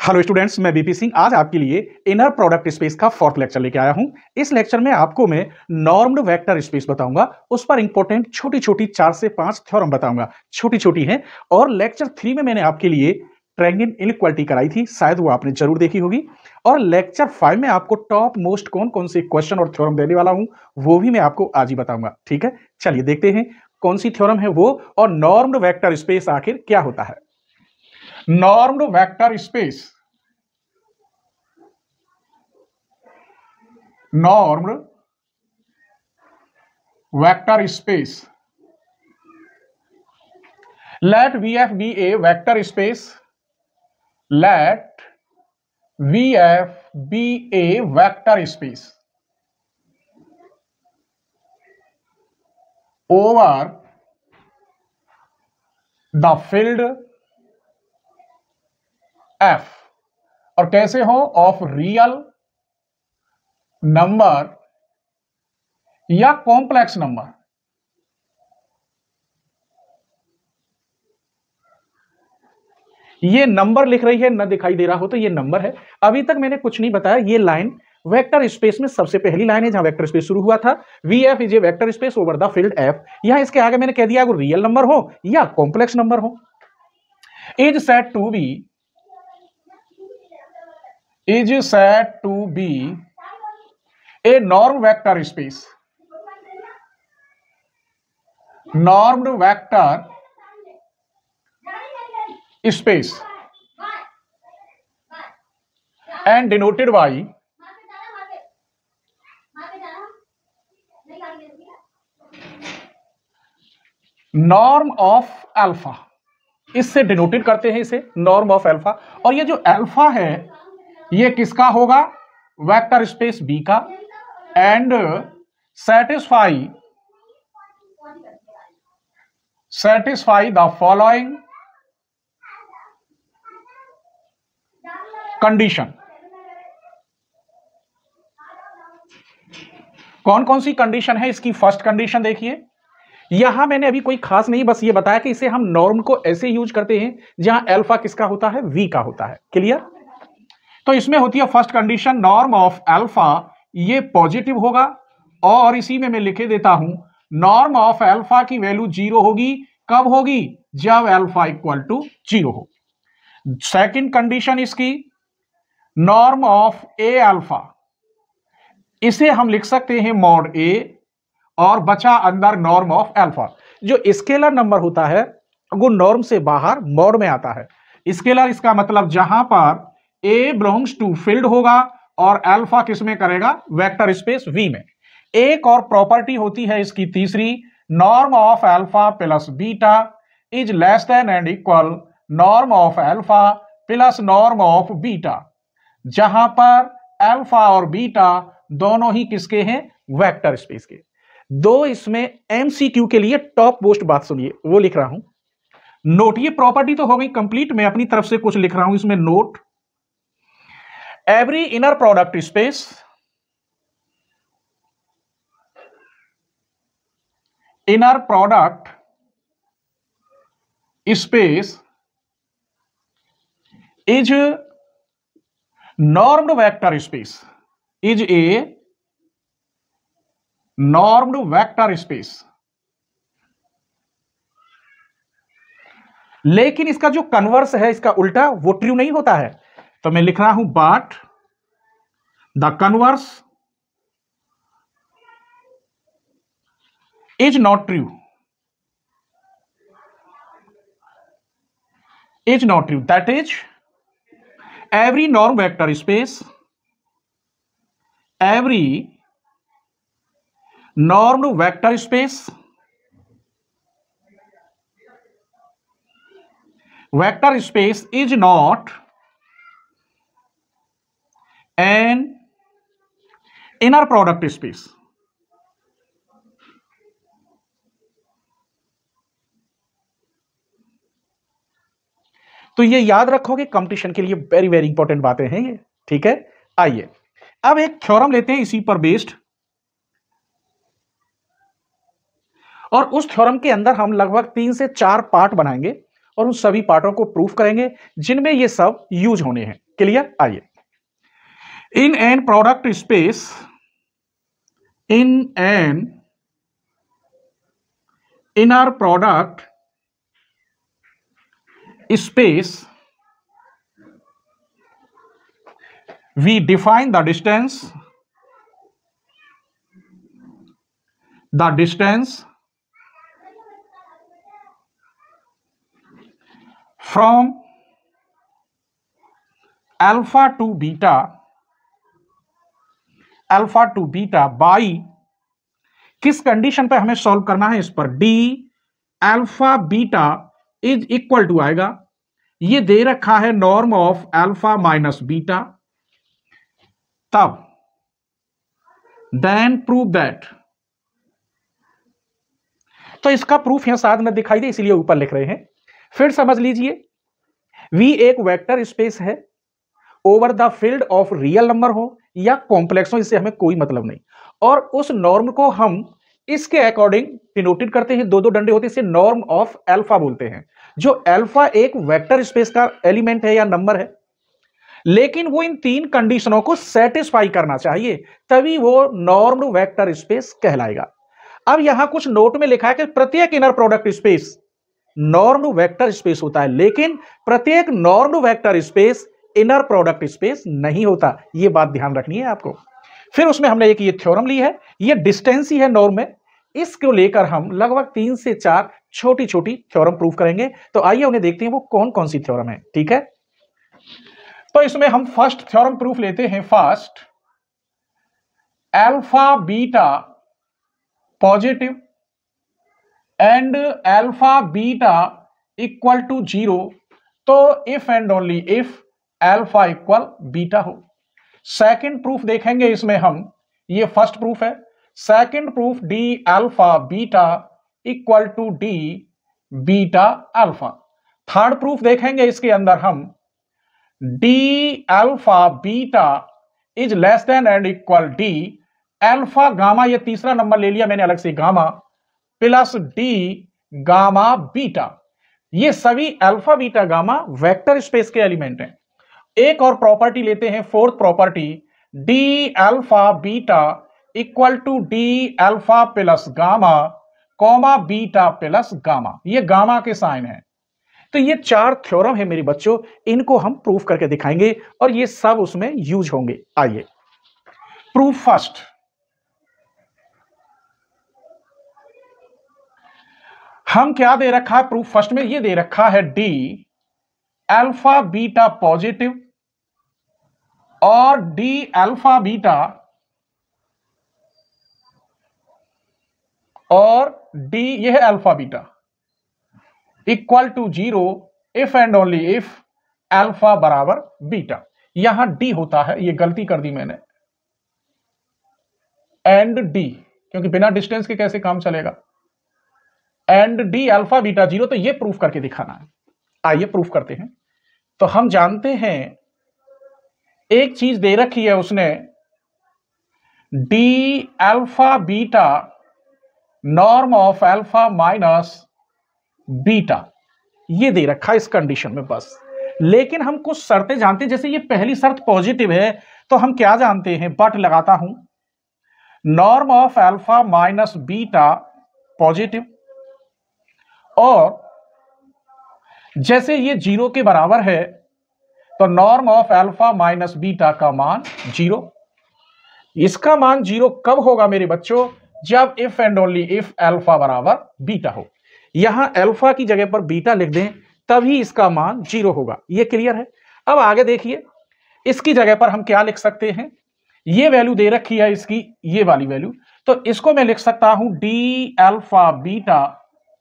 Hello students, मैं BP Singh आज आपके लिए इनर प्रोडक्ट स्पेस का फोर्थ लेक्चर लेके आया हूं। इस लेक्चर में आपको मैं नॉर्म्ड वेक्टर स्पेस बताऊंगा, उस पर इंपॉर्टेंट छोटी छोटी 4 से 5 थ्योरम बताऊंगा। छोटी छोटी हैं। और लेक्चर 3 में मैंने आपके लिए ट्रायंगल इनइक्वालिटी कराई थी, शायद वो आपने जरूर देखी होगी। और लेक्चर 5 में आपको टॉप मोस्ट कौन कौन से क्वेश्चन और थ्योरम देने वाला हूं, वो भी मैं आपको आज ही बताऊंगा। ठीक है, चलिए देखते हैं कौन सी थ्योरम है वो, और नॉर्म्ड वेक्टर स्पेस आखिर क्या होता है। Normed vector space, normed vector space. Let VF be a vector space. Let VF be a vector space over the field F, और कैसे हो, ऑफ रियल नंबर या कॉम्प्लेक्स नंबर। ये नंबर लिख रही है, न दिखाई दे रहा हो तो ये नंबर है। अभी तक मैंने कुछ नहीं बताया। ये लाइन वेक्टर स्पेस में सबसे पहली लाइन है जहां वेक्टर स्पेस शुरू हुआ था। VF is a vector space over the field F। यहां इसके आगे मैंने कह दिया, अगर रियल नंबर हो या कॉम्प्लेक्स नंबर हो। Is said to be a norm vector space, normed vector space, and denoted by norm of alpha। इससे डिनोटेड करते हैं इसे नॉर्म ऑफ अल्फा। और ये जो अल्फा है ये किसका होगा, वेक्टर स्पेस बी का। And satisfy the following condition। कौन कौन सी कंडीशन है इसकी। फर्स्ट कंडीशन देखिए, यहां मैंने अभी कोई खास नहीं, बस ये बताया कि इसे हम नॉर्म को ऐसे यूज करते हैं जहां अल्फा किसका होता है, वी का होता है। क्लियर। तो इसमें होती है first condition, norm of alpha ये पॉजिटिव होगा। और इसी में मैं लिखे देता हूं, नॉर्म ऑफ अल्फा की वैल्यू 0 होगी। कब होगी, जब अल्फा इक्वल टू 0 हो। सेकंड कंडीशन इसकी, नॉर्म ऑफ ए अल्फा, इसे हम लिख सकते हैं मॉड ए, और बचा अंदर नॉर्म ऑफ अल्फा। जो स्केलर नंबर होता है वो नॉर्म से बाहर मॉड में आता है। स्केलर इसका मतलब जहां पर ए बिलोंग्स टू फील्ड होगा और अल्फा किसमें करेगा, वेक्टर स्पेस वी में। एक और प्रॉपर्टी होती है इसकी तीसरी, norm of alpha plus beta is less than and equal norm of alpha plus norm of beta, जहां पर अल्फा और बीटा दोनों ही किसके हैं, वेक्टर स्पेस के। दो इसमें MCQ के लिए टॉप मोस्ट बात सुनिए, वो लिख रहा हूं। नोट, ये प्रॉपर्टी तो हो गई कंप्लीट, मैं अपनी तरफ से कुछ लिख रहा हूं इसमें। Note, every inner product space is normed vector space, is a normed vector space। लेकिन इसका जो कन्वर्स है, इसका उल्टा, वो ट्रू नहीं होता है। तो मैं लिख रहा हूं, but the converse is not true, that is every norm vector space, every normed vector space, is not an inner product space। तो ये याद रखोगे, कंपटीशन के लिए वेरी वेरी इंपॉर्टेंट बातें हैं ये। ठीक है, आइए अब एक थ्योरम लेते हैं इसी पर बेस्ड। और उस थ्योरम के अंदर हम लगभग 3 से 4 पार्ट बनाएंगे और उन सभी पार्टों को प्रूफ करेंगे जिनमें ये सब यूज होने हैं। क्लियर? आइए, in an product space, in an inner product space we define the distance from alpha to beta by किस कंडीशन पे हमें सॉल्व करना है इस पर, D alpha beta is equal to आएगा, ये दे रखा है norm of alpha minus beta, तब देन प्रूव दैट। तो इसका प्रूफ यहां साथ में दिखाई दे इसलिए ऊपर लिख रहे हैं। फिर समझ लीजिए, V एक वेक्टर स्पेस है over the field of real number हो या कॉम्प्लेक्स हो, इससे हमें कोई मतलब नहीं, और उस नॉर्म को हम इसके अकॉर्डिंग डिनोटेड करते हैं, दो दो डंडे होते हैं, इसे नॉर्म ऑफ अल्फा बोलते हैं। जो अल्फा एक वेक्टर स्पेस का एलिमेंट है या नंबर है, लेकिन वो इन तीन कंडीशनों को सेटिस्फाई करना चाहिए, तभी वो नॉर्म्ड वेक्टर स्पेस कहलाएगा। अब यहां कुछ नोट में लिखा है कि प्रत्येक inner product space normed vector space होता है, लेकिन प्रत्येक normed vector space inner product space नहीं होता, यह बात ध्यान रखनी है आपको। फिर उसमें हमने एक ये थ्योरम ली है, ये डिस्टेंस ही है नॉर्म में, इसको लेकर हम लगभग 3 से 4 छोटी छोटी थ्योरम प्रूव करेंगे। तो आइए उन्हें देखते हैं वो कौन कौन सी थ्योरम है। ठीक है, तो इसमें हम फर्स्ट थ्योरम प्रूफ लेते हैं। First, alpha beta positive and alpha beta equal to 0, तो if and only if alpha equal beta हो। सेकंड प्रूफ देखेंगे इसमें हम, ये फर्स्ट प्रूफ है। Second proof, D alpha beta equal to D beta alpha. Third proof देखेंगे इसके अंदर हम, D alpha beta is less than and equal D alpha gamma, ये तीसरा नंबर ले लिया मैंने अलग से, gamma plus D gamma beta. ये सभी alpha beta gamma vector space के एलिमेंट हैं। एक और प्रॉपर्टी लेते हैं, fourth property, D alpha beta equal to D alpha plus gamma comma beta plus gamma, ये गामा के साइन है। तो ये 4 थ्योरम है मेरे बच्चों, इनको हम प्रूफ करके दिखाएंगे और ये सब उसमें यूज होंगे। आइए, प्रूफ फर्स्ट, हम क्या दे रखा है प्रूफ फर्स्ट में, ये दे रखा है डी अल्फा बीटा पॉजिटिव और डी अल्फा बीटा और डी, यह है alpha beta, equal to 0 if and only if alpha बराबर बीटा। यहां डी होता है, ये गलती कर दी मैंने, एंड डी, क्योंकि बिना डिस्टेंस के कैसे काम चलेगा, एंड डी अल्फा बीटा 0, तो ये प्रूफ करके दिखाना है। आइए प्रूफ करते हैं। तो हम जानते हैं एक चीज दे रखी है उसने, D alpha beta norm of alpha minus beta, ये दे रखा है इस कंडीशन में बस। लेकिन हम कुछ शर्तें जानते हैं, जैसे ये पहली शर्त पॉजिटिव है, तो हम क्या जानते हैं, बट लगाता हूं, norm of alpha minus beta positive, और जैसे ये 0 के बराबर है तो norm of alpha minus beta का मान 0। इसका मान 0 कब होगा मेरे बच्चों, जब if and only if alpha बराबर बीटा हो। यहां अल्फा की जगह पर बीटा लिख दें, तभी इसका मान 0 होगा। ये क्लियर है। अब आगे देखिए, इसकी जगह पर हम क्या लिख सकते हैं, ये वैल्यू दे रखी है इसकी, ये वाली वैल्यू, तो इसको मैं लिख सकता हूं डी अल्फा बीटा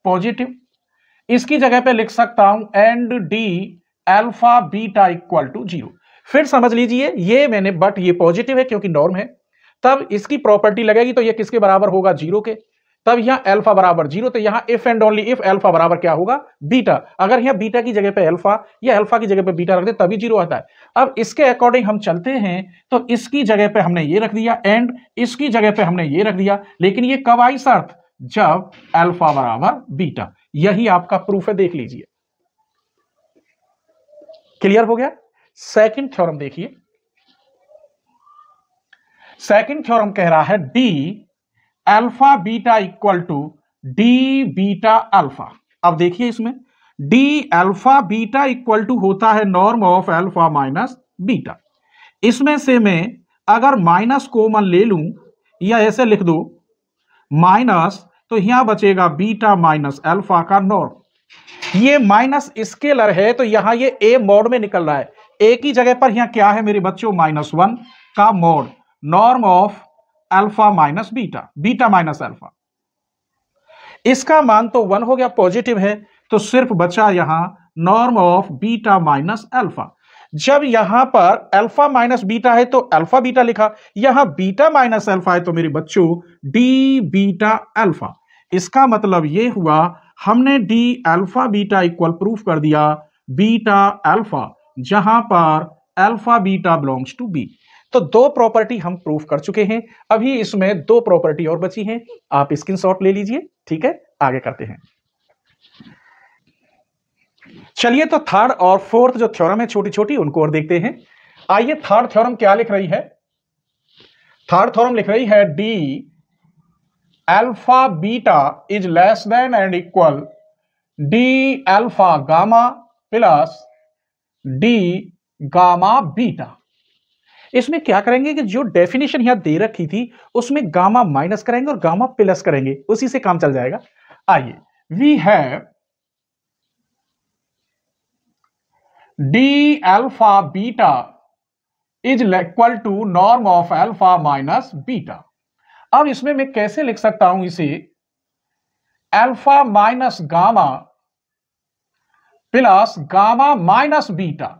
पॉजिटिव, इसकी जगह पे लिख सकता हूं and D alpha beta equal to 0। फिर समझ लीजिए, ये मैंने, बट ये पॉजिटिव है क्योंकि नॉर्म है, तब इसकी प्रॉपर्टी लगेगी, तो ये किसके बराबर होगा, 0 के। तब यहां अल्फा बराबर 0, तो यहां if and only if alpha बराबर क्या होगा, बीटा। अगर यहां बीटा की जगह पे अल्फा या अल्फा की जगह पे बीटा रख दे तभी 0 आता है। अब इसके अकॉर्डिंग हम चलते हैं, तो इसकी जगह पे हमने ये रख दिया एंड इसकी जगह पे हमने ये रख दिया, लेकिन ये कब आई शर्त, जब अल्फा बराबर बीटा। यही आपका प्रूफ है, देख लीजिए। क्लियर हो गया। सेकंड थ्योरम देखिए, सेकंड थ्योरम कह रहा है D alpha beta equal to D beta alpha. अब देखिए इसमें D alpha beta equal to होता है norm of alpha minus beta. इसमें से मैं अगर माइनस कॉमन ले लूं या ऐसे लिख दो माइनस, तो यहां बचेगा बीटा माइनस अल्फा का नॉर्म। ये माइनस स्केलर है तो यहां ये ए मॉड में निकल रहा है, एक ही जगह पर यहां क्या है मेरे बच्चों, -1 का mod, norm of alpha minus beta, beta minus alpha. इसका मान तो 1 हो गया, पॉजिटिव है, तो सिर्फ बचा यहां norm of beta minus alpha. जब यहां पर अल्फा माइनस बीटा है तो अल्फा बीटा लिखा, यहां बीटा माइनस अल्फा है तो मेरे बच्चों डी बीटा अल्फा। इसका मतलब यह हुआ हमने D alpha beta equal proof कर दिया बीटा अल्फा, जहां पर alpha beta belongs to B. तो दो प्रॉपर्टी हम प्रूफ कर चुके हैं, अभी इसमें दो प्रॉपर्टी और बची हैं, आप स्क्रीनशॉट ले लीजिए। ठीक है, आगे करते हैं। चलिए तो थर्ड और फोर्थ जो थ्योरम है छोटी छोटी उनको और देखते हैं। आइए थर्ड थ्योरम क्या लिख रही है, थर्ड थ्योरम लिख रही है D alpha beta is less than and equal D alpha gamma plus D gamma beta. इसमें क्या करेंगे कि जो डेफिनेशन यहां दे रखी थी उसमें गामा माइनस करेंगे और गामा प्लस करेंगे, उसी से काम चल जाएगा। आइए, we have D alpha beta is equal to norm of alpha minus beta. अब इसमें मैं कैसे लिख सकता हूं इसे, alpha minus gamma plus gamma minus beta.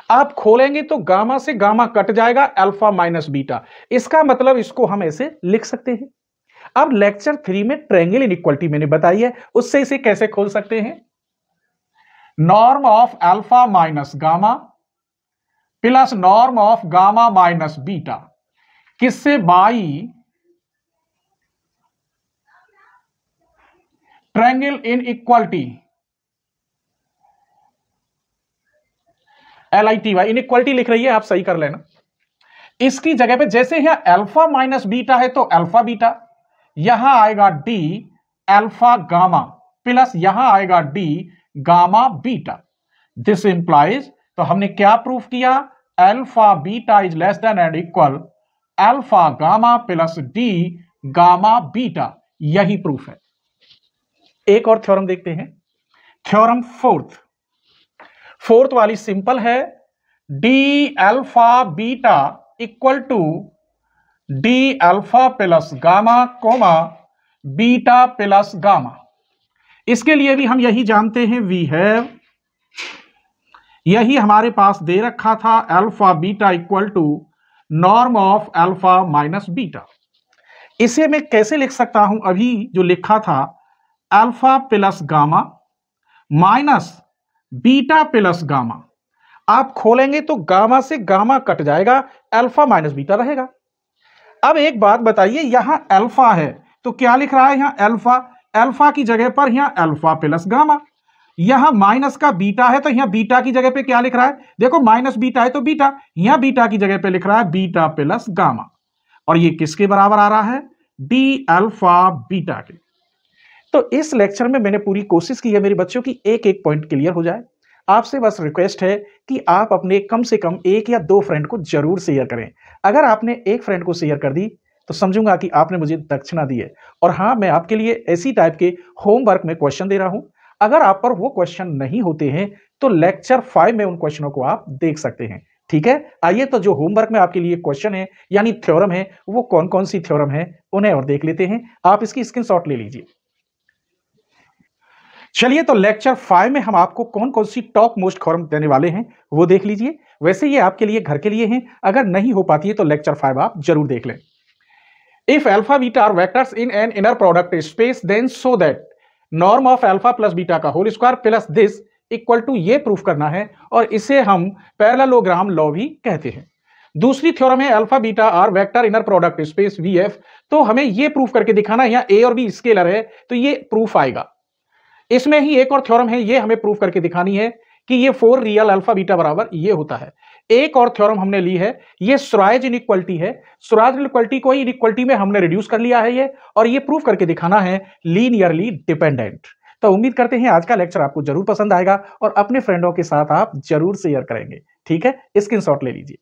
आप खोलेंगे तो गामा से गामा कट जाएगा, अल्फा माइनस बीटा। इसका मतलब इसको हम ऐसे लिख सकते हैं। अब लेक्चर 3 में ट्रायंगल इनइक्वालिटी मैंने बताई है, उससे इसे कैसे खोल सकते हैं, norm of alpha minus gamma plus norm of gamma minus beta, किससे, by triangle inequality, LITY inequality लिख रही है, आप सही कर लेना। इसकी जगह पे जैसे यहां अल्फा माइनस बीटा है तो अल्फा बीटा, यहां आएगा डी अल्फा गामा प्लस यहां आएगा D gamma beta. This implies, तो हमने क्या प्रूफ किया, alpha beta is less than and equal alpha gamma plus D gamma beta, यही प्रूफ है। एक और थ्योरम देखते हैं, थ्योरम फोर्थ वाली सिंपल है, D alpha beta equal to D alpha plus gamma comma beta plus gamma. इसके लिए भी हम यही जानते हैं, वी हैव, यही हमारे पास दे रखा था, alpha beta equal to norm of alpha minus beta. इसे मैं कैसे लिख सकता हूं, अभी जो लिखा था alpha plus gamma minus beta plus gamma. आप खोलेंगे तो गामा से गामा कट जाएगा, अल्फा माइनस बीटा रहेगा। अब एक बात बताइए, यहां अल्फा है तो क्या लिख रहा है, यहां अल्फा, अल्फा की जगह पर यहां अल्फा प्लस गामा। यहां माइनस का बीटा है तो यहां बीटा की जगह पे क्या लिख रहा है, देखो माइनस बीटा है तो बीटा, यहां बीटा की जगह पे लिख रहा है बीटा प्लस गामा। और ये किसके बराबर आ रहा है, डी अल्फा बीटा के। तो इस लेक्चर में मैंने पूरी कोशिश की है मेरे बच्चों की एक एक पॉइंट क्लियर हो जाए। आपसे बस रिक्वेस्ट है कि आप अपने कम से कम 1 या 2 फ्रेंड को जरूर शेयर करें। अगर आपने एक फ्रेंड को शेयर कर दी तो समझूंगा कि आपने मुझे दक्षिणा दी है। और हाँ, मैं आपके लिए ऐसी टाइप के होमवर्क में क्वेश्चन दे रहा हूं, अगर आप पर वो क्वेश्चन नहीं होते हैं तो लेक्चर 5 में उन क्वेश्चनों को आप देख सकते हैं। ठीक है, आइए तो जो होमवर्क में आपके लिए क्वेश्चन है यानी थ्योरम है, वो कौन कौन सी थ्योरम है उन्हें और देख लेते हैं। आप इसकी स्क्रीनशॉट ले लीजिए। चलिए तो लेक्चर 5 में हम आपको कौन कौन सी टॉप मोस्ट थ्योरम देने वाले हैं वो देख लीजिए। वैसे ये आपके लिए घर के लिए हैं, अगर नहीं हो पाती है तो लेक्चर 5 आप जरूर देख लें। If alpha beta are vectors in an inner product space then so that norm of alpha plus beta का whole square plus this equal to, ये प्रूफ करना है और इसे हम पैरेललोग्राम लॉ भी कहते हैं। दूसरी थ्योरम है alpha beta are vector inner product space VF, तो हमें ये प्रूफ करके दिखाना है, यहाँ A और B स्केलर है तो ये प्रूफ आएगा। इसमें ही एक और थ्योरम है, ये हमें प्रूफ करके दिखानी है, कि ये 4 रियल अल्फा बीटा बराबर ये होता है। एक और थ्योरम हमने ली है, ये श्वार्ट्ज इनइक्वालिटी है। श्वार्ट्ज इनइक्वालिटी को इनइक्वालिटी में हमने रिड्यूस कर लिया है ये, और ये प्रूव करके दिखाना है लीनियरली डिपेंडेंट। तो उम्मीद करते हैं आज का लेक्चर आपको जरूर पसंद आएगा और अपने फ्रेंडों के साथ आप जरूर शेयर करेंगे। ठीक है, स्क्रीनशॉट ले लीजिए।